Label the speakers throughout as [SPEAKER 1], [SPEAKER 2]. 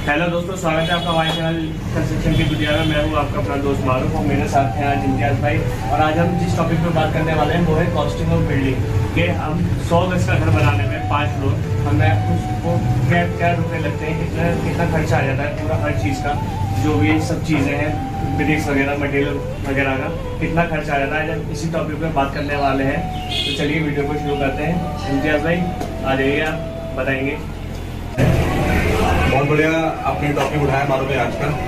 [SPEAKER 1] Hello दोस्तों, स्वागत है आपका हमारे चैनल कंस्ट्रक्शन की दुनिया में। मैं हूँ आपका अपना दोस्त मारूफ और मेरे साथ हैं आज इम्तियाज़ भाई। और आज हम जिस टॉपिक पर बात करने वाले हैं वो है कॉस्टिंग ऑफ बिल्डिंग के। हम 100 गज का घर बनाने में 5 फ्लोर हमें उसको क्या रुपये लगते हैं, कितना खर्चा आ जाता है पूरा हर चीज़ का, जो भी सब चीज़ें हैं ब्रिक्स वगैरह मटेरियल वगैरह का कितना खर्चा आ जाता है, जब इसी टॉपिक पर बात करने वाले हैं। तो चलिए वीडियो को शुरू करते हैं। इम्तियाज़ भाई आ जाइए, आप बताएंगे।
[SPEAKER 2] बहुत बढ़िया आपने टॉपिक उठाया मारूफ भाई।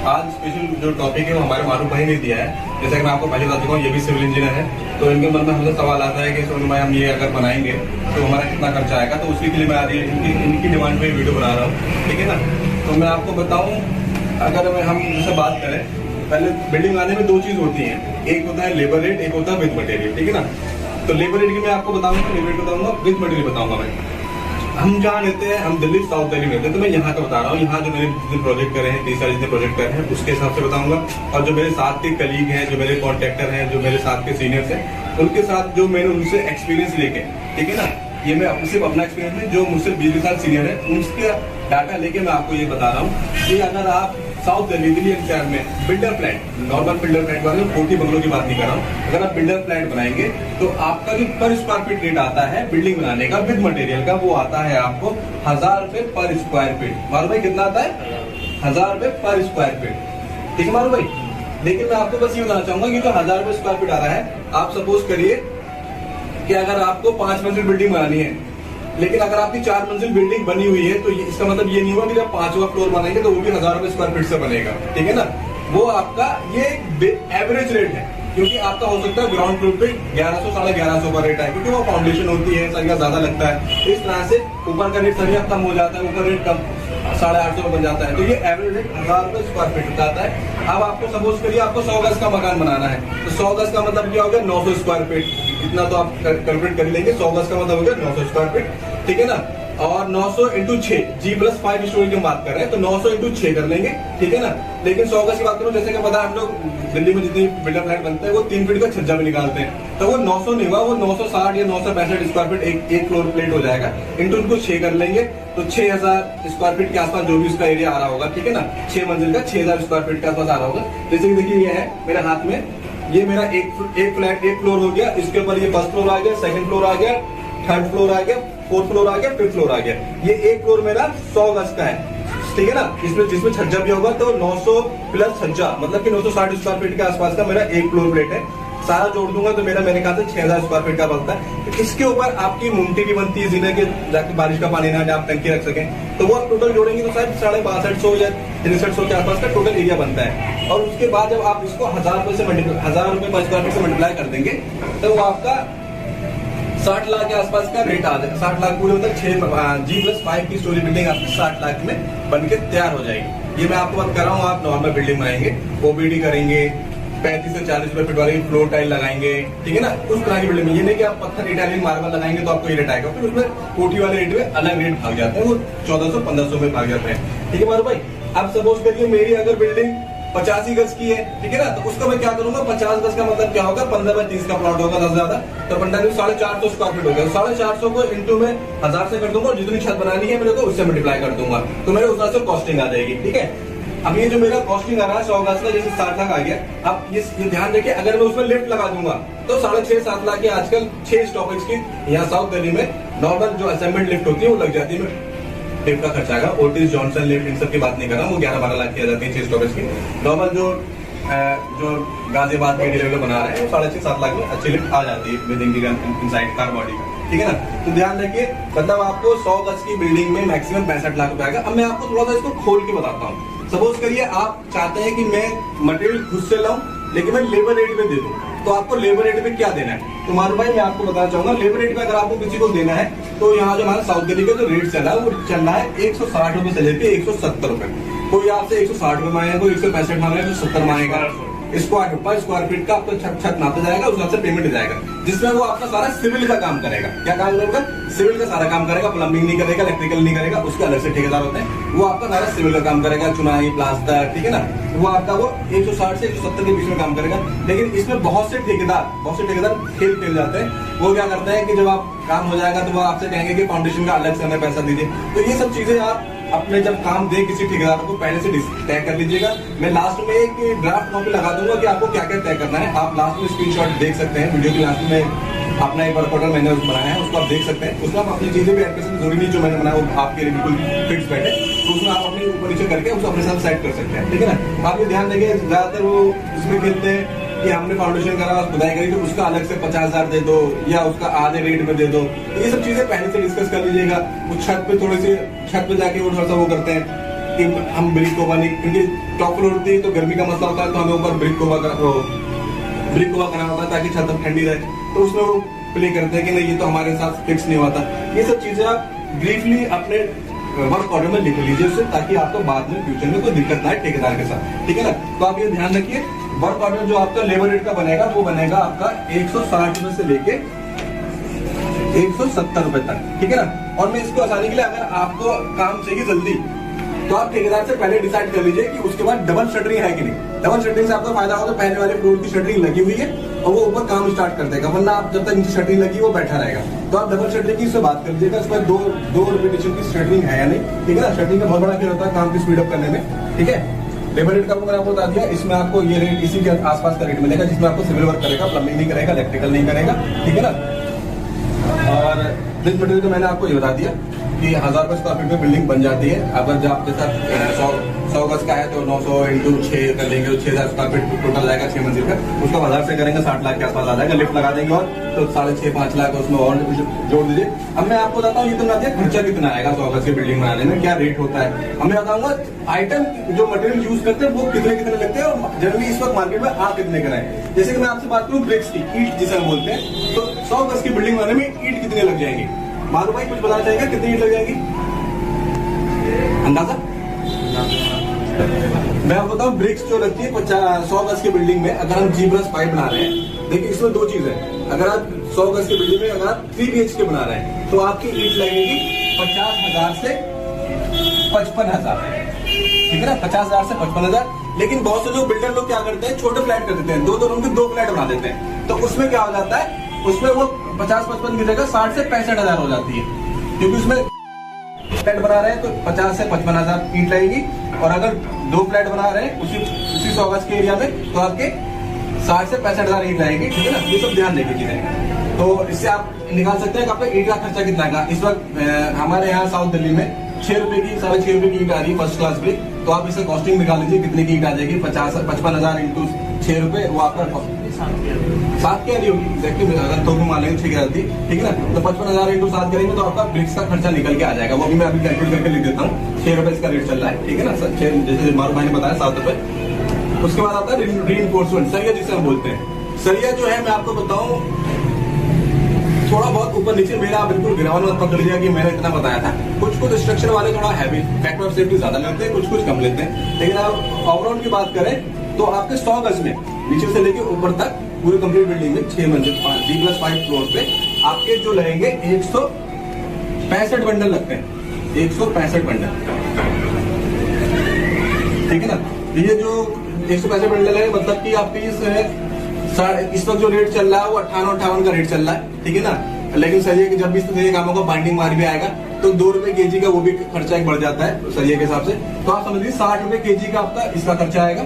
[SPEAKER 2] आज स्पेशल जो टॉपिक है वो हमारे मारूफ भाई ने दिया है। जैसा कि मैं आपको पहले बता चुका हूँ, ये भी सिविल इंजीनियर है, तो इनके मन में हमेशा सवाल आता है कि सोनू भाई हम ये अगर बनाएंगे तो हमारा कितना खर्चा आएगा। तो उसी के लिए मैं आज इनकी डिमांड पे वीडियो बना रहा हूँ, ठीक है ना। तो मैं आपको बताऊँ, अगर हम जैसे बात करें, पहले बिल्डिंग आने में 2 चीज होती है, एक होता है लेबर रेट, एक होता है विद मटेरियल, ठीक है ना। तो लेबर रेट की मैं आपको बताऊंगा, लेबर रेट बताऊंगा, विद मटेरियल बताऊंगा मैं। हम जहाँ रहते हैं, हम दिल्ली साउथ दिल्ली में रहते हैं, तो मैं यहाँ का बता रहा हूँ। यहाँ जो मैंने जितने प्रोजेक्ट करे हैं, 30 साल जितने प्रोजेक्ट करे हैं, उसके हिसाब से बताऊंगा। और जो मेरे साथ के कलीग हैं, जो मेरे कॉन्ट्रैक्टर हैं, जो मेरे साथ के सीनियर्स हैं, उनके साथ जो मैंने उनसे एक्सपीरियंस लेके, ठीक है ना, ये मैं सिर्फ अपना एक्सपीरियंस नहीं, जो मुझसे 20 साल सीनियर है उनके डाटा लेके मैं आपको ये बता रहा हूँ कि अगर आप साउथ दिल्ली एनसीआर में builder flat, normal builder flat वाले 40 बंगलों की बात नहीं कर रहा हूँ, अगर आप बिल्डर फ्लैट बनाएंगे तो आपका जो पर स्क्वायर फीट रेट आता है बिल्डिंग बनाने का विद मटेरियल का, वो आता है आपको 1000 रुपए पर स्क्वायर फीट। मालूम भाई कितना आता है? 1000 रुपए पर स्क्वायर फीट, ठीक है मालूम भाई। लेकिन मैं आपको बस ये बताना चाहूंगा कि जो 1000 रुपए स्क्वायर फीट आ रहा है, आप सपोज करिए कि अगर आपको 5 मंजिल बिल्डिंग बनानी है, लेकिन अगर आपकी 4 मंजिल बिल्डिंग बनी हुई है, तो इसका मतलब ये नहीं हुआ कि जब 5वां फ्लोर बनाएंगे तो वो भी 1000 रुपए स्क्वायर फीट से बनेगा, ठीक है ना। वो आपका ये एवरेज रेट है, क्योंकि आपका हो सकता है ग्राउंड फ्लोर पे 1100 साढ़े 1100 का रेट है, क्योंकि वो फाउंडेशन होती है, सरिया ज्यादा लगता है। इस तरह से ऊपर का रेट सरिया कम हो जाता है, ऊपर रेट कम 850 बन जाता है। तो ये एवरेज रेट 1000 रुपए स्क्वायर फीट आता है। अब आपको सपोज करिए आपको 100 गज का मकान बनाना है, तो 100 गज का मतलब क्या हो गया? 900 स्क्वायर फीट। इतना तो आप कैलकुलेट कर लेंगे। 100 गज का मतलब हो गया 900 स्क्वायर फीट, ठीक है ना। और 900 इंटू 6, G+5 स्टोरी की हम बात कर रहे हैं, तो 900 इंटू 6 कर लेंगे, ठीक है ना। लेकिन 100 गज की बात करूं, जैसे कि पता है हम लोग दिल्ली में जितनी बिल्डर फ्लैट बनते हैं वो 3 फीट का छज्जा भी निकालते हैं, तो वो 900 नहीं हुआ, वो 960 या 965 स्क्वायर फीट एक फ्लोर प्लेट हो जाएगा। इंटू उनको 6 कर लेंगे तो 6000 स्क्वायर फीट के आसपास जो भी उसका एरिया आ रहा होगा, ठीक है ना। 6 मंजिल का 6000 स्क्वायर फीट के आसपास आ रहा होगा। जैसे कि देखिए ये है मेरे हाथ में, ये मेरा एक फ्लोर हो गया, इसके ऊपर ये फर्स्ट फ्लोर आ गया, सेकंड फ्लोर आ गया, थर्ड फ्लोर आ गया, फोर्थ फ्लोर आ गया, फिफ्थ फ्लोर आ गया। ये एक फ्लोर मेरा 100 गज का है, ठीक है ना। जिसमें छज्जा भी होगा, तो 900 प्लस छज्जा मतलब कि 960 स्क्वायर फीट के आसपास का मेरा एक फ्लोर प्लेट है। सारा जोड़ दूंगा तो मेरे ख्याल से 6000 स्क्वायर फीट का बनता है। तो इसके ऊपर आपकी मुमटी भी बनती है, जिन्हें के जाके बारिश का पानी ना आप टंकी रख सकें, तो वो आप टोटल जोड़ेंगे तो शायद 6250 या 6300 के आसपास का टोटल एरिया बनता है। और उसके बाद जब आप इसको 1000 रुपए से 1000 रुपए पर स्क्वायर फीट से मल्टीप्लाई कर देंगे, तो वो आपका 60 लाख के आसपास का रेट आ जाएगा। 60 लाख पूरे मतलब 6 G+5 की स्टोरी बिल्डिंग आपकी 60 लाख में बनके तैयार हो जाएगी। ये मैं आपको बात कर रहा हूँ, आप नॉर्मल बिल्डिंग बनाएंगे, ओबीडी करेंगे, 35 से 40 रुपए फीट वाली फ्लोर टाइल लगाएंगे, ठीक है ना। उस तरह की बिल्डिंग में ये नहीं कि आप पत्थर इटालियन मार्बल लगाएंगे तो आपको ये रेट आएगा, फिर उसमें कोठी वाले रेट में अलग रेट भाग जाते हैं, वो 1400-1500 में भाग जाते हैं, ठीक है मारू भाई। अब सपोज करिए मेरी अगर बिल्डिंग 85 गज की है, ठीक है ना, तो उसका मैं क्या करूंगा? 50 गज का मतलब क्या होगा? 15/30 का प्लॉट होगा, 10 ज्यादा तो 450 स्क्वायर फीट हो गया। 450 को इंटू में 1000 से कर दूंगा, और जितनी छत बनानी है मेरे को उससे मल्टीप्लाई कर दूंगा, तो मेरे उस तरह से कॉस्टिंग आ जाएगी, ठीक है। अब ये जो मेरा कॉस्टिंग आ रहा है 100 गज का, जैसे 60 लाख आ गया। अब ये ध्यान रखिए, अगर मैं उसमें लिफ्ट लगा दूंगा तो 6.5-7 लाख की आजकल 6 स्टॉपेज की यहाँ साउथ दिल्ली में नॉर्मल जो असेंबल्ड लिफ्ट होती है वो लग जाती है। लिफ्ट का खर्चा आएगा, ओटिस जॉनसन लिफ्ट, इन सब की बात नहीं कर रहा हूँ, वो 11-12 लाख की आ जाती है 6 स्टॉपेज की। नॉर्मल जो गाजियाबाद के लेवल बना रहे हैं वो 6.5-7 लाख में अच्छी लिफ्ट आ जाती है विद इनसाइड कार बॉडी का, ठीक है ना। तो ध्यान रखिए, मतलब आपको 100 गज की बिल्डिंग में मैक्सिमम 65 लाख रुपए आएगा। अब मैं आपको थोड़ा सा इसको खोल के बताता हूँ। सपोज करिए आप चाहते हैं कि मैं मटेरियल खुद से लाऊं, लेकिन मैं लेबर रेट में दे दूं, तो आपको लेबर रेट में क्या देना है? तो मारू भाई मैं आपको बताना चाहूंगा, लेबर रेट में अगर आपको किसी को देना है, तो यहाँ जो हमारा साउथ दिल्ली का जो रेट चल रहा है वो चल रहा है 160 रुपए से लेके 170 रुपए। कोई आपसे 160 रुपए मांगेगा, कोई 165 मांगेगा, 170 मांगेगा। स्क्वायर फीट का आपको छत नापा जाएगा, उस हिसाब से पेमेंट जाएगा, जिसमें वो आपका सारा सिविल का काम करेगा। क्या काम करेगा? सिविल का सारा काम करेगा, प्लम्बिंग नहीं करेगा, इलेक्ट्रिकल नहीं करेगा, उसके अलग से ठेकेदार होते हैं, वो आपका सारा सिविल का काम करेगा, चुनाई, प्लास्टर, ठीक है ना। वो आपका वो 160 से 170 के बीच में काम करेगा। लेकिन इसमें बहुत से ठेकेदार खेल जाते हैं। वो क्या करते हैं कि जब आप काम हो जाएगा तो वो आपसे कहेंगे कि फाउंडेशन का अलग से हमें पैसा दीजिए। तो ये सब चीजें आप अपने जब काम दे किसी ठेकेदार को पहले से तय कर लीजिएगा। मैं लास्ट में एक ड्राफ्ट कॉपी लगा दूंगा कि आपको क्या क्या तय करना है। आप लास्ट में स्क्रीनशॉट देख सकते हैं, वीडियो के लास्ट में अपना एक वर्क ऑर्डर मैंने बनाया है, उसको आप देख सकते हैं। उसमें आप अपनी चीजें भी ऐड कर सकते हैं, जरूरी नहीं जो मैंने बनाया वो आपके लिए बिल्कुल फिक्स बैठे, तो उसमें आप अपनी ऊपर नीचे करके उसको अपने साथ सेट कर सकते हैं, ठीक है ना। आप ये ध्यान देंगे, ज्यादातर वो इसमें खेलते हैं कि हमने फाउंडेशन करा, खुदाई करी, तो उसका अलग से 50,000 दे दो या उसका आधे रेट में दे दो। ये सब चीजें पहले से डिस्कस कर लीजिएगा। वो छत पे थोड़ी सी छत पे जाके वो थोड़ा सा वो करते हैं कि हम ब्रिक कोबा नहीं, क्योंकि टॉप फ्लोर होती है तो गर्मी का मसला होता है, तो हमें ऊपर ब्रिक कोबा करना होता है ताकि छत ठंडी रहे। तो उसमें वो प्ले करते हैं कि नहीं ये तो हमारे साथ फिक्स नहीं होता। ये सब चीजें आप ब्रीफली अपने वर्क ऑर्डर में लिख लीजिए उससे, ताकि आपको बाद में फ्यूचर में कोई दिक्कत ना आए ठेकेदार के साथ, ठीक है ना। तो आप ये ध्यान रखिए, वर्क ऑर्डर जो आपका लेबर रेट का बनेगा वो बनेगा आपका 160 रुपए से लेके 170 रुपए तक, ठीक है ना। और मैं इसको आसानी के लिए, अगर आपको काम चाहिए जल्दी, तो आप ठेकेदार से पहले डिसाइड कर लीजिए कि उसके बाद डबल शटरिंग है कि नहीं। डबल शटरिंग से आपको फायदा होगा, पहले वाले फ्लोर की शटरिंग लगी हुई है और वो ऊपर काम स्टार्ट कर देगा, वरना आप जब तक नीचे शटरिंग लगी वो बैठा रहेगा। तो आप डबल शटरिंग की इससे बात कर लीजिएगा, इस पर दो रिपीटेशन की शटरिंग है या नहीं, ठीक है ना। शटरिंग का बहुत बड़ा खेल होता है काम की स्पीड अप करने में, ठीक है। लेबर रेट का मैंने आपको बता दिया, इसमें आपको ये रेट इसी के आसपास का रेट मिलेगा, जिसमें आपको सिविल वर्क करेगा, प्लम्बिंग नहीं करेगा, इलेक्ट्रिकल नहीं करेगा, ठीक है ना। और बिल मटेरियल का मैंने आपको ये बता दिया कि 1000 रुपए स्क्वायर फीट में बिल्डिंग बन जाती है। अगर जब आपके साथ 100 गज का है तो 900 इंटू 6 कर लेंगे, तो 6000 स्क्वायर फीट टोटल जाएगा 6 मंजिल का। उसका 1000 से करेंगे 60 लाख के आसपास आ जाएगा। लिफ्ट लगा देंगे और तो 6.5-5 लाख उसमें और जोड़ दीजिए। अब मैं आपको बताता हूँ ये तो बता दिया खर्चा कितना आएगा 100 गज की बिल्डिंग बनाने में, क्या रेट होता है। अब मैं बताऊंगा आइटम जो मटेरियल यूज करते हैं वो कितने कितने लगते हैं और जनरली इस वक्त मार्केट में आ कितने का है। जैसे कि मैं आपसे बात करूँ ब्रिक्स की, ईट जिसे हम बोलते हैं, तो 100 गज की बिल्डिंग बनाने में ईट कितने लग जाएंगे। मालूम भाई कुछ बताना चाहेगा कितनी ईट लग जाएगी, अंदाजा? मैं आपको बताऊं ब्रिक्स जो लगती है 100 गज की बिल्डिंग में, अगर हम G+5 बना रहे हैं, देखिए इसमें दो चीज है। अगर आप 100 गज की बिल्डिंग में अगर आप 3 BHK बना रहे हैं तो आपकी ईट लगेगी 50,000 से 55,000, ठीक है ना। 50,000 से 55,000। लेकिन बहुत से लोग बिल्डर लोग क्या करते हैं, छोटे फ्लैट कर देते हैं, 2 रूम के 2 फ्लैट बना देते हैं। तो उसमें क्या हो जाता है, उसमें वो 50-55 की जगह 60 से 65,000 हो जाती है, क्योंकि उसमें फ्लैट बना रहे हैं तो 50 से 55,000 ईट लगेगी। और अगर 2 फ्लैट बना रहे हैं उसी 100 गज के एरिया में तो आपके 60 से 65,000 ईट लगेगी, ठीक है ना। ये सब ध्यान देंगे चीजें, तो इससे आप निकाल सकते हैं कि आपका ईट का खर्चा कितना का। इस वक्त हमारे यहाँ साउथ दिल्ली में 6 रुपए की 6.5 रुपए की ईट आ रही है फर्स्ट क्लास ब्रिक। तो आप इससे कॉस्टिंग निकाल लीजिए कितने की ईट आ जाएगी। 55,000 इंटू 6 रुपए, वो आपका 7 की आ रही होगी एग्जैक्टली। अगर तो मान लेंगे 6 की आती है, ठीक है ना। तो 55,000 इंटू 7 करेंगे तो आपका ब्रिक्स का खर्चा निकल के आ जाएगा। वो भी मैं अभी कैलकुलेट करके लिख देता हूँ। 6 रुपए इसका रेट चल रहा है, ठीक है ना। जैसे मारू भाई ने बताया 7 रुपए। उसके बाद आता है रीइंफोर्समेंट, सरिया जिसे हम बोलते हैं। सरिया जो है मैं आपको बताऊं थोड़ा बहुत ऊपर नीचे, मेरा बिल्कुल गिरावन मत पकड़ लिया कि मैंने इतना बताया था। कुछ स्ट्रक्चर वाले थोड़ा हैवी फैक्टर ऑफ सेफ्टी ज्यादा लेते हैं, कुछ कम लेते हैं। लेकिन आप ओवरऑल की बात करें तो आपके 100 गज में नीचे से लेके ऊपर तक पूरी कंप्लीट बिल्डिंग में 6 मंजिल G+5 फ्लोर पे आपके जो लगेंगे 165 बंडल लगते हैं, 165 बंडल, ठीक है ना। ये जो 165 बंडल है मतलब कि आपकी इस वक्त जो रेट चल रहा है वो 58 का रेट चल रहा है, ठीक है ना। लेकिन सरिये के जब भी सरिये कामों का बाइंडिंग मार भी आएगा तो 2 रुपए केजी का वो भी खर्चा एक बढ़ जाता है सरिये के हिसाब से। तो आप समझ लीजिए 60 रुपए केजी का आपका इसका खर्चा आएगा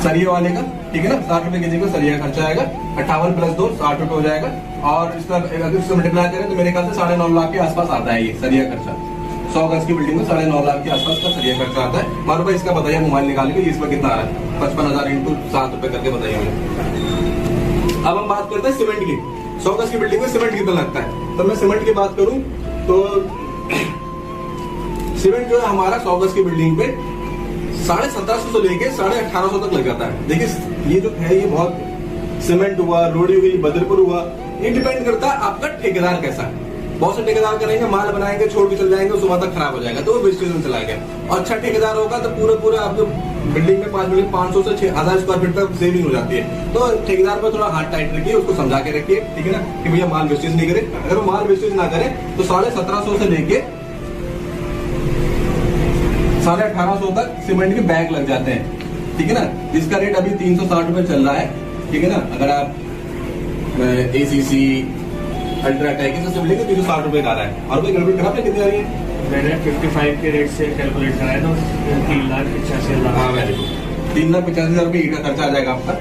[SPEAKER 2] सरिये वाले का, ठीक है ना। 60 रुपए केजी का सरिया खर्चा आएगा। 58 + 2 60 रुपए हो जाएगा। और इसका अगर इसको मल्टीप्लाई करें तो मेरे ख्याल से 9.5 लाख के आसपास आता है ये सरिया खर्चा। 100 गज की बिल्डिंग में 9.5 लाख के आसपास का सरिया खर्चा आता है। मारो भाई इसका बताइए मोबाइल निकाल के इसमें कितना आ रहा है, 55,000 इंटू 7 रुपए करके बताइए मुझे। अब हम बात करते हैं सीमेंट की। 100 गज की बिल्डिंग में सीमेंट कितना लगता है, तो मैं सीमेंट की बात करूं तो सीमेंट जो है हमारा 100 गज की बिल्डिंग पे 1750 से लेके 1850 तक लग जाता है। देखिए ये जो है ये बहुत सीमेंट हुआ, रोडी हुई, बदरपुर हुआ, ये डिपेंड करता है आपका ठेकेदार कैसा है। बहुत से ठेकेदार करेंगे माल बनाएंगे छोड़ के चल जाएंगे, सुबह तक खराब हो जाएगा तो वो वेस्टेज में चला गया। और अच्छा ठेकेदार होगा तो पूरा आपके बिल्डिंग में 500 से 6,000 स्क्वायर फीट तक सेविंग हो जाती है। तो ठेकेदार पर थोड़ा हाथ टाइट रखिए, उसको समझा के रखिए, ठीक है ना, कि भैया माल वेस्टेज नहीं करे। अगर वो माल वेस्टेज ना करे तो 1750 से लेके 1850 तक सीमेंट के बैग लग जाते हैं, ठीक है ना। जिसका रेट अभी 360 रुपए चल रहा है, ठीक है ना। अगर आप ACC अल्ट्राटेक से मिलेंगे 360 रुपए का आ रहा है। और कोई गड़बड़ खराब है कितनी आ रही है
[SPEAKER 1] मैंने 55 के रेट से कैलकुलेट कराया तो 3,85,000।
[SPEAKER 2] हाँ वेरी गुड। 3,85,000 रुपये ईंट का खर्चा आ जाएगा आपका।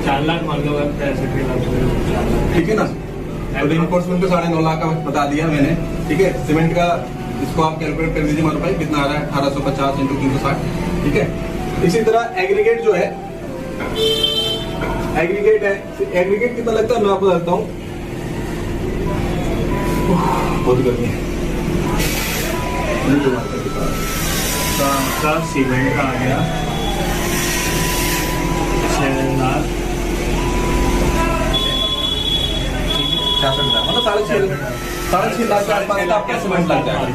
[SPEAKER 1] 4 लाख मान लो, 65 लाख,
[SPEAKER 2] ठीक है ना। तो रिइंफोर्समेंट पे 9.5 लाख का बता दिया मैंने, ठीक है। सीमेंट का इसको आप कैलकुलेट कर दीजिए मारो भाई, कितना आ रहा है 1850 × 360, ठीक है। इसी तरह एग्रीगेट जो है, एग्रीगेट है, एग्रीगेट कितना लगता है मैं आपको बताता हूँ। बहुत गर्मी है।
[SPEAKER 1] का सीमेंट का आ गया 6 लाख
[SPEAKER 2] 66,000, मतलब 6.5 लाख के आसपास का आपका सीमेंट लग जाएगा,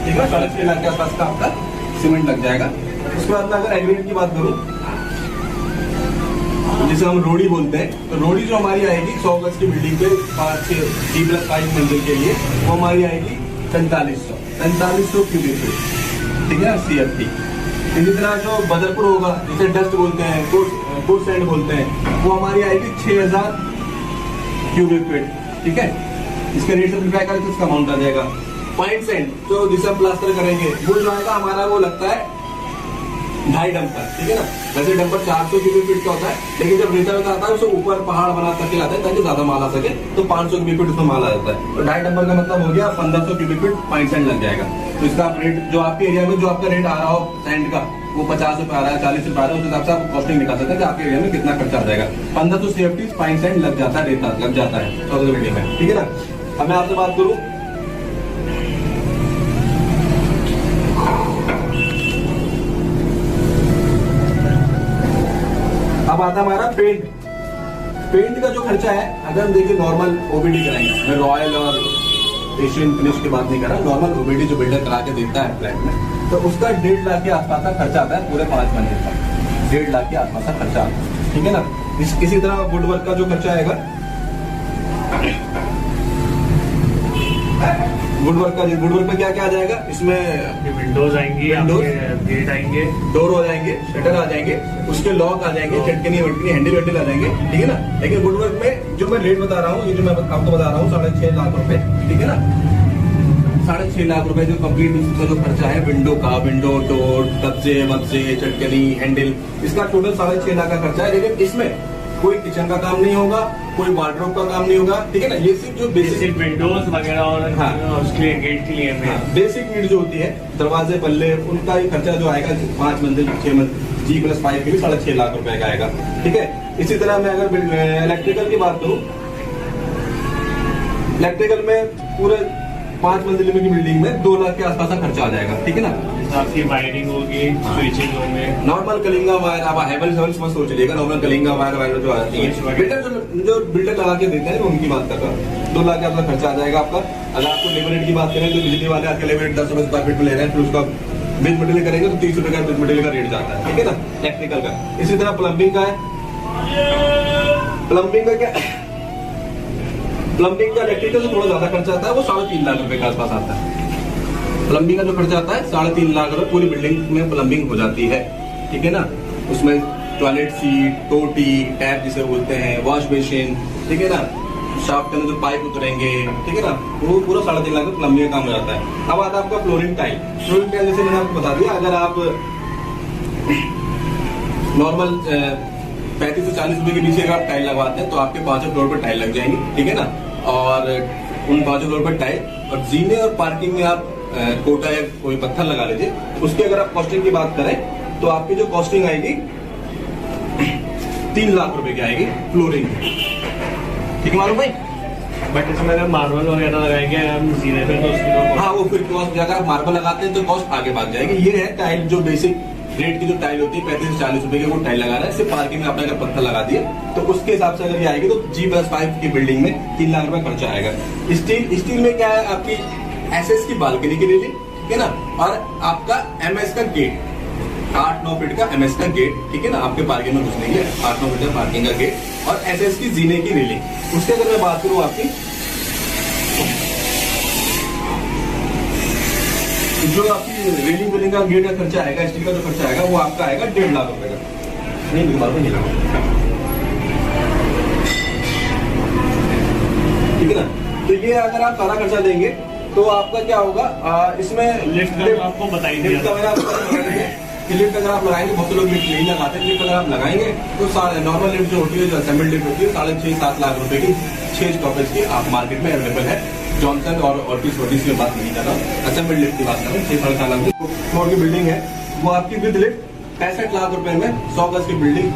[SPEAKER 2] ठीक है। 6.5 लाख के आसपास का आपका सीमेंट लग जाएगा। उसके बाद में अगर एग्रीगेट की बात करूं, जिसे हम रोडी बोलते हैं, तो रोडी जो हमारी आएगी 100 गज की बिल्डिंग पे 5 मंजिल के लिए, वो हमारी आएगी 4500 क्यूबिक फीट, ठीक है, CFT। इसी तरह जो बदरपुर होगा, जिसे डस्ट बोलते हैं, फूड सैंड बोलते हैं, वो हमारी आएगी 6,000 क्यूबिक फीट, ठीक है। इसके रेट सिंप्लीफाई करके इसका अमाउंट आ जाएगा। पॉइंट सैंड जो जिसे हम प्लास्टर करेंगे, वो जो आएगा हमारा, वो लगता है 2.5 डंपर, ठीक है ना। वैसे डंपर 400 क्यूबिक फीट का होता है, लेकिन जब रेता में आता है उसे ऊपर पहाड़ बना करके लाते हैं ताकि ज्यादा माल आ सके, तो 500 क्यूबिक फीट उसमें माल आ जाता है। तो 2.5 डंपर का मतलब हो गया 1500 क्यूबिक फीट पॉइंट सैंड लग जाएगा। तो इसका आप रेट जो आपके एरिया में जो आपका रेट आ रहा हो सैंड का, वो 50 रुपए आ रहा है, 40 रुपए आ रहा है, उस हिसाब से आप कॉस्टिंग निकाल सकते हैं कि आपके एरिया में कितना खर्चा आ जाएगा। 1500 CFT पॉइंट सैंड लग जाता है, रेता लग जाता है 100 गज बिल्डिंग में, ठीक है ना। अब मैं आपसे बात करूं, अब आता है हमारा पेंट। पेंट का जो खर्चा है, अगर हम देखिए नॉर्मल OBD कराएंगे, मैं रॉयल और एशियन फिनिश की बात नहीं कर रहा, नॉर्मल OBD जो बिल्डर करा के देता है फ्लैट में, तो उसका 1.5 लाख के आसपास का खर्चा आता है पूरे 5 मंजिल का। 1.5 लाख के आसपास का खर्चा आता है, ठीक है ना। इसी तरह वुडवर्क का जो खर्चा आएगा, वुडवर्क में क्या क्या आ जाएगा, इसमें
[SPEAKER 1] विंडोज आएंगी, गेट आएंगे,
[SPEAKER 2] डोर हो जाएंगे, शटर आ जाएंगे, उसके लॉक आ जाएंगे, चटकनी वटकनी हैंडल वैंडल आ जाएंगे, ठीक है ना। लेकिन वुडवर्क में जो मैं रेट बता रहा हूँ, ये जो मैं आपको बता रहा हूँ 6.5 लाख रुपए, ठीक है ना। 6.5 लाख रुपए जो कंप्लीट इसका जो खर्चा है, विंडो डोर, कब्जे वब्जे, चटकनी हैंडल, इसका टोटल 6.5 लाख का खर्चा है। लेकिन इसमें कोई किचन का काम नहीं होगा, कोई वार्डरोब का काम नहीं होगा, ठीक है ना। ये सिर्फ जो बेसिक
[SPEAKER 1] विंडोज वगैरह और
[SPEAKER 2] हाँ,
[SPEAKER 1] उसके लिए गेट के लिए
[SPEAKER 2] बेसिक नीड जो होती है, दरवाजे पल्ले, उनका ही खर्चा जो आएगा 5 मंजिल 6 मंजिल G+5 के लिए 6.5 लाख रुपए का आएगा, ठीक है। इसी तरह मैं अगर इलेक्ट्रिकल की बात करूं, इलेक्ट्रिकल में पूरे 5 मंजिल की बिल्डिंग में 2 लाख के आसपास का खर्चा आ जाएगा, ठीक है ना।
[SPEAKER 1] आपकी वायरिंग होगी, स्विचिंग होंगे,
[SPEAKER 2] नॉर्मल कलिंगा वायर, आप हेवल्स मत सोच लीजिएगा, नॉर्मल कलिंगा वायर जो आती है, बिल्डर लगा के देते हैं, उनकी बात कर रहा हूँ। 2 लाख का आपका खर्चा आ जाएगा आपका। अगर आपको लेबर रेट की बात करें, तो बिजली वाले आपके लेबर रेट 10 रुपए स्क्वायर फीट में ले रहे हैं, फिर उसका बिल मटेरियल करेंगे तो 30 रुपए का बिल मटेरियल का रेट जाता है, ठीक है ना, टेक्निकल का। इसी तरह प्लम्बिंग का है, प्लम्बिंग का क्या, प्लम्बिंग का इलेक्ट्रिकल से थोड़ा ज्यादा खर्चा आता है, वो 3.5 लाख रुपए के आसपास आता है। प्लम्बिंग का जो खर्चा आता है 3.5 लाख रुपए, पूरी बिल्डिंग में प्लम्बिंग हो जाती है, ठीक है ना। उसमें टॉयलेट सीट, टोटी, टैप जिसे बोलते हैं, वॉश बेसिन, ठीक है ना, शाफ्ट के अंदर जो पाइप उतरेंगे, ठीक है ना, वो पूरा 3.5 लाख का प्लम्बिंग का काम हो जाता है। अब आता है आपका फ्लोरिंग टाइल। फ्लोरिंग टाइल जैसे मैंने आपको बता दिया, अगर आप नॉर्मल 35 से 40 रुपए के बीच अगर आप टाइल लगवाते हैं, तो आपके 5 फ्लोर पर टाइल लग जाएंगी, ठीक है ना। और उन 5 फ्लोर पर टाइल, और जीने और पार्किंग में आप कोटा या कोई पत्थर लगा लीजिए। उसकी अगर आप कॉस्टिंग की बात करें, तो आपकी जो कॉस्टिंग आएगी 3 लाख रुपए की आएगी फ्लोरिंग, ठीक है मालूम भाई।
[SPEAKER 1] बट इसमें अगर मार्बल वगैरह लगाएंगे हम जीने पे, तो उसकी
[SPEAKER 2] हाँ, वो फिर कॉस्ट, अगर आप मार्बल लगाते हैं तो कॉस्ट आगे भाग जाएगी। ये है टाइल, जो बेसिक रेट की जो टाइल होती है 35 से 40 रुपए की, वो टाइल लगा रहा है। सिर्फ पार्किंग में आपने अगर पत्थर लगा दिए, तो उसके हिसाब से अगर ये आएगी, तो G+5 की बिल्डिंग में 3 लाख रुपए खर्चा आएगा। स्टील में क्या है, आपकी SS की बालकनी की रेलिंग, ठीक है ना, और आपका MS का गेट, 8-9 फीट का MS का गेट, ठीक है ना, आपके पार्किंग में घुसने के लिए 8-9 फीट का पार्किंग का गेट, और SS की जीने की रेलिंग। उसके अगर मैं बात करूं आपकी, जो आपकी रेलिंग का गेट का खर्चा आएगा, स्टील का जो खर्चा आएगा, वो आपका आएगा 1.5 लाख रुपए का। नहीं लगा, ठीक है ना। तो ये अगर आप सारा खर्चा देंगे, तो आपका क्या होगा, इसमें
[SPEAKER 1] लिफ्ट का तो आपको बता ही दिया
[SPEAKER 2] लिफ्ट का मैंने आपको बताया कि लिफ्ट अगर आप लगाएंगे, बहुत से लोग लिफ्ट नहीं लगाते हैं, लिफ्ट अगर आप लगाएंगे तो नॉर्मल लिफ्ट जो होती है, जो असेंबल लिफ्ट होती है, 6.5-7 लाख रुपए की 6 स्टॉपेज की आप मार्केट में अवेलेबल है। जॉनसन और ऑर्टिस की बात नहीं कर रहा हूँ, असेंबल लिफ्ट की बात कर रहा हूँ। 6-4 लाख फ्लोर की बिल्डिंग है, वो आपकी विद लिफ्ट 65 लाख रुपए में 100 गज की बिल्डिंग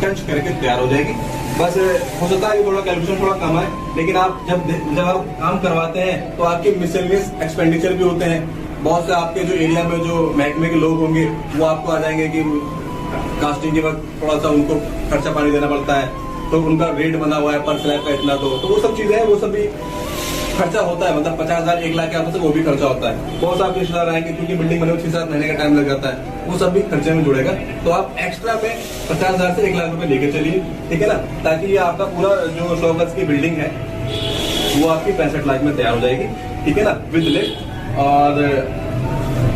[SPEAKER 2] टच करके तैयार हो जाएगी। बस हो सकता है थोड़ा कैलकुलेशन थोड़ा कम है, लेकिन आप जब आप काम करवाते हैं तो आपके मिसलेनियस एक्सपेंडिचर भी होते हैं। बहुत से आपके जो एरिया में जो महकमे के लोग होंगे वो आपको आ जाएंगे कि कास्टिंग के वक्त थोड़ा सा उनको खर्चा पानी देना पड़ता है, तो उनका रेट बना हुआ है पर स्लैब का इतना, तो वो सब चीजें हैं, वो सब भी खर्चा होता है। मतलब 50,000 1 लाख के आसपास वो भी खर्चा होता है। बहुत से आपके रिश्तेदार आएंगे, क्योंकि बिल्डिंग बने 6-7 महीने का टाइम लग जाता है, वो सब भी खर्चे में जुड़ेगा। तो आप एक्स्ट्रा में 50,000 से 1 लाख रुपए लेके चलिए, ठीक है ना, ताकि ये आपका पूरा जो 100 गज की बिल्डिंग है वो आपकी 65 लाख में तैयार हो जाएगी, ठीक है ना, विद लिफ्ट। और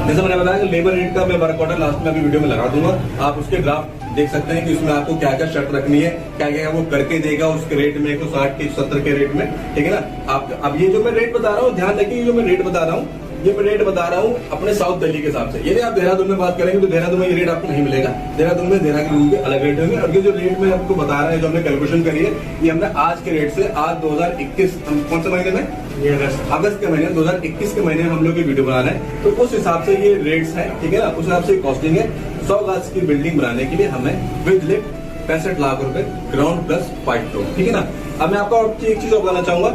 [SPEAKER 2] जैसे मैंने बताया कि लेबर रेट का मैं वर्क ऑर्डर लास्ट में अभी वीडियो में लगा दूंगा, आप उसके ड्राफ्ट देख सकते हैं कि उसमें आपको क्या क्या शर्त रखनी है, क्या क्या वो करके देगा उसके रेट में, 160 के 70 के रेट में, ठीक है ना। आप अब ये जो मैं रेट बता रहा हूँ, ध्यान रखिए, जो मैं रेट बता रहा हूँ ये मैं रेट बता रहा हूँ अपने साउथ दिल्ली के हिसाब से। यदि आप देहरादून में बात करेंगे तो देहरादून में ये रेट आपको नहीं मिलेगा। देहरादून में देहरा के रूम के अलग रेट होंगे। और ये जो रेट में आपको बता रहे हैं, जो हमने कैलकुलेशन करी है, ये हमने आज के रेट से, आज 2021 कौन से महीने में, अगस्त के महीने 2021 के महीने में हम लोग ये वीडियो बना रहे हैं, तो उस हिसाब से ये रेट्स है, ठीक है ना, उस हिसाब से कॉस्टिंग है। 100 गज की बिल्डिंग बनाने के लिए हमें विद लिफ्ट 65 लाख रुपए, ग्राउंड प्लस 5 फ्लोर, ठीक है ना। अब मैं आपको एक चीज और बताना चाहूंगा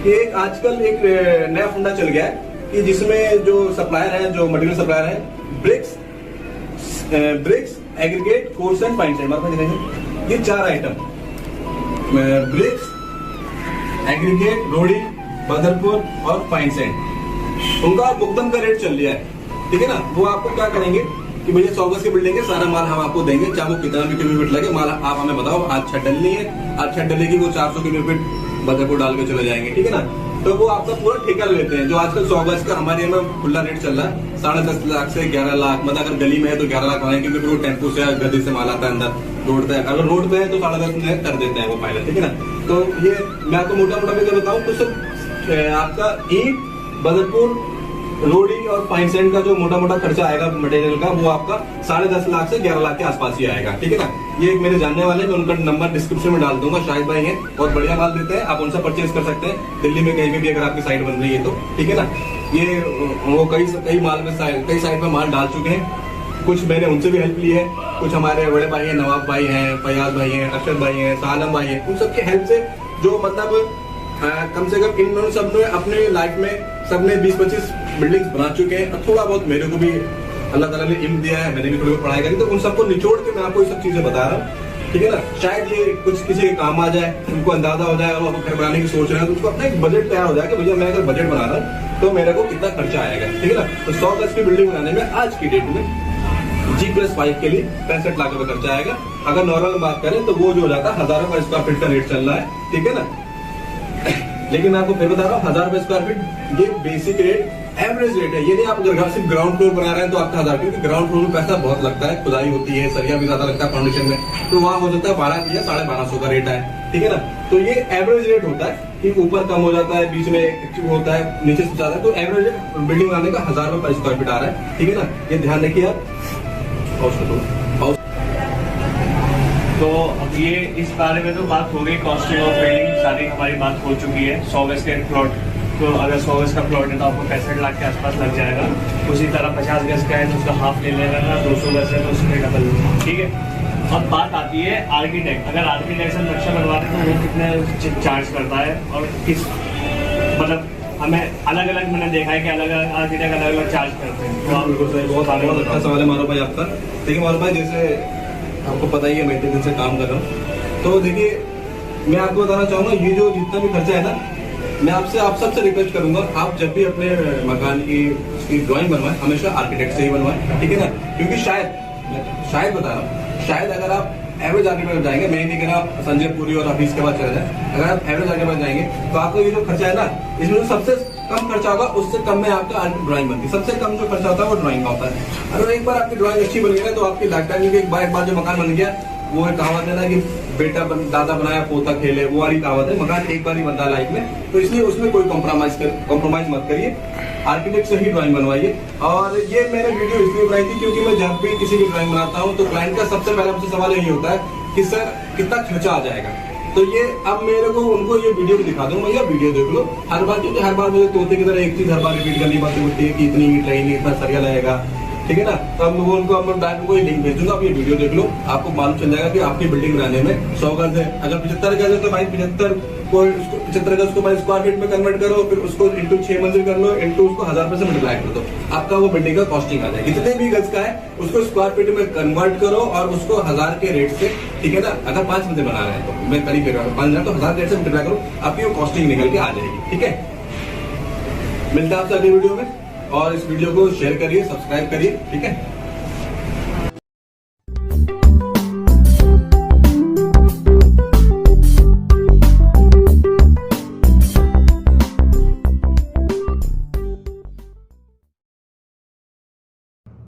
[SPEAKER 2] कि आजकल एक नया फंडा चल गया है कि जिसमें जो सप्लायर है, जो मटेरियल सप्लायर है, bricks aggregate coarse and fine sand, हमारे दिखाएंगे ये 4 आइटम, ब्रिक्स एग्रीगेट, रोड़ी, बदरपुर और फाइन सेंड, उनका भुगतान का रेट चल रहा है, ठीक है ना। वो आपको क्या करेंगे कि भैया 100 गज की बिल्डिंग है, सारा माल हम आपको देंगे, चाहे वो कितना भी क्यूबिक फीट लगे, माल आप हमें बताओ, आज छत डलनी है, आज छत डलेगी, वो 400 क्यूबिक फीट बदरपुर डाल के चले जाएंगे, ठीक है ना। तो वो आपका पूरा ठेका लेते हैं। जो आजकल 100 गज का हमारे यहाँ में खुला रेट चल रहा है 10.5 लाख से 11 लाख, मतलब अगर गली में है तो 11 लाख बनाए, क्योंकि वो टेम्पो से गद्दी से माल आता है अंदर रोड पे। अगर रोड पे है तो 10.5 में कर देते हैं वो पायलट, ठीक है ना। तो ये मैं आपको मोटा मोटा भी बताऊँ तो सिर्फ आपका ईंट, बदरपुर, रोडी और फाइन सेंड का जो मोटा मोटा खर्चा आएगा मटेरियल का, वो आपका 10.5 लाख से 11 लाख के आसपास ही आएगा, ठीक है ना। ये एक मेरे जानने वाले हैं, मैं उनका नंबर डिस्क्रिप्शन में डाल दूंगा, शाहिद भाई हैं, बहुत बढ़िया माल देते हैं, आप उनसे परचेज कर सकते हैं दिल्ली में कहीं भी अगर आपकी साइट बन रही है तो, ठीक है ना। ये वो कई माल में कई साइट में माल डाल चुके हैं, कुछ मैंने उनसे भी हेल्प ली है, कुछ हमारे बड़े भाई हैं, नवाब भाई हैं, फयाज भाई हैं, अरशद भाई हैं, सालम भाई हैं, उन सबके हेल्प से जो मतलब कम से कम इन सबने अपने लाइफ में सबने 20-25 बिल्डिंग्स बना चुके हैं। और थोड़ा बहुत मेरे को भी अल्लाह ताला ने इल्म दिया है, मैंने भी थोड़ी बहुत पढ़ाई करी, तो उन सबको निचोड़ के मैं आपको ये सब चीजें बता रहा हूँ, ठीक है ना। शायद ये कुछ किसी के काम आ जाए, उनको अंदाजा हो जाए, वो घर बनाने की सोच रहे हैं, तो उसको अपना एक बजट तैयार हो जाए कि भैया मैं अगर बजट बना रहा हूँ तो मेरे को कितना खर्चा आएगा, ठीक है ना। तो 100 गज की बिल्डिंग बनाने में आज की डेट में G+5 के लिए 65 लाख रुपए खर्चा आएगा। अगर नॉर्मल बात करें तो वो जो हो जाता है 1000 रुपए स्क्वायर फीट का रेट चल रहा है, ठीक है ना। लेकिन मैं आपको फिर बता रहा हूँ 1000 रुपए स्क्वायर फीट ये बेसिक रेट, एवरेज रेट है। यदि आप अगर सिर्फ ग्राउंड फ्लोर बना रहे हैं तो आपका 1000, क्योंकि ग्राउंड फ्लोर में पैसा बहुत लगता है, खुदाई होती है, सरिया भी ज्यादा लगता है फाउंडेशन में, तो वहाँ हो जाता है 12 या 1250 का रेट है, ठीक है ना। तो ये एवरेज रेट होता है कि ऊपर कम हो जाता है, बीच में होता है, नीचे से ज्यादा, तो एवरेज रेट बिल्डिंग बनाने का 1000 रुपए स्क्वायर फीट आ रहा है, ठीक है ना। ये ध्यान रखिए आप।
[SPEAKER 1] तो अब ये इस बारे में तो बात हो गई, कॉस्टिंग ऑफ बिल्डिंग सारी हमारी बात हो चुकी है। 100 गज के प्लॉट, तो अगर 100 गज का प्लॉट है तो आपको 65 लाख के आसपास लग जाएगा। उसी तरह 50 गज का है तो उसका हाफ ले लेगा, 200 गज है तो उसमें डबल, ठीक है। अब बात आती है आर्किटेक्ट, अगर आर्किटेक्ट से नक्शा बनवाते हैं तो वो कितने चार्ज करता है और किस, मतलब हमें अलग अलग, मैंने देखा है कि अलग अलग आर्किटेक्ट अलग अलग चार्ज करते हैं। तो
[SPEAKER 2] बिल्कुल सही, बहुत अच्छा सवाल है मारो भाई आपका। देखिए मारो भाई, जैसे आपको पता ही है मैं इतने दिन से काम कर रहा हूँ, तो देखिए मैं आपको बताना चाहूंगा, ये जो जितना भी खर्चा है ना, मैं आप सबसे रिक्वेस्ट करूंगा, आप जब भी अपने मकान की ड्राइंग बनवाएं हमेशा आर्किटेक्ट से ही बनवाएं, ठीक है ना। क्योंकि शायद बता रहा हूँ, शायद अगर आप एवरेज आर्किटेक्ट जाएंगे, मैं नहीं कह रहा आप संजय पुरी और ऑफिस के बाद चले जाए, अगर आप एवरेज आर्किटेक्ट जाएंगे तो आपको ये जो खर्चा है ना, इसमें जो सबसे कम खर्चा होगा उससे कम में आपका ड्राइंग बनती है। सबसे कम जो खर्चा होता है वो ड्राइंग का होता है। अगर एक बार आपकी ड्राइंग अच्छी बन गई ना तो आपकी लाइफ टाइम, एक बार जो मकान बन गया वो एक कहावत है ना कि बेटा दादा बनाया पोता खेले, वो वाली कहावत है। मकान एक बार ही बनता है लाइफ में, तो इसलिए उसमें कोई कॉम्प्रोमाइज मत करिए। आर्किटेक्ट से ही ड्राइंग बनवाइए। और ये मैंने वीडियो इसलिए बनाई थी क्योंकि मैं जब भी किसी की ड्राइंग बनाता हूँ तो क्लाइंट का सबसे पहला मुझसे सवाल यही होता है कि सर कितना खर्चा आ जाएगा। तो ये अब मेरे को उनको ये वीडियो भी दिखा दूं, भैया वीडियो देख लो हर बार, क्योंकि हर बार मुझे तोते की तरह एक चीज हर बार रिपीट करनी पड़ती होती है कि इतनी ईट लगेगी, इतना सरिया लगेगा, ठीक है ना। तो अब लोगों को अब डायरेक्ट कोई लिंक भेज दूंगा, आप ये वीडियो देख लो, आपको मालूम चल जाएगा कि आपकी बिल्डिंग बनाने में 100 गज है, अगर 75 गज है तो भाई 75 गज को भाई स्क्वायर फीट में कन्वर्ट करो, फिर उसको इंटू 6 मंजिल कर लो, इंटू उसको 1000 रुपए से मल्टीप्लाई कर दो, आपका वो बिल्डिंग का कॉस्टिंग आ जाएगी। जितने भी गज का है उसको स्क्वायर फीट में कन्वर्ट करो और उसको 1000 के रेट से, ठीक है ना। अगर 5 मंजिल बना रहे हैं तो मैं करीब 5000 तो 1000 रेट से मल्टीप्लाई करो, आपकी वो कॉस्टिंग निकल के आ जाएगी, ठीक है। मिलता है आपसे अगली वीडियो में, और इस वीडियो को शेयर करिए, सब्सक्राइब करिए, ठीक है।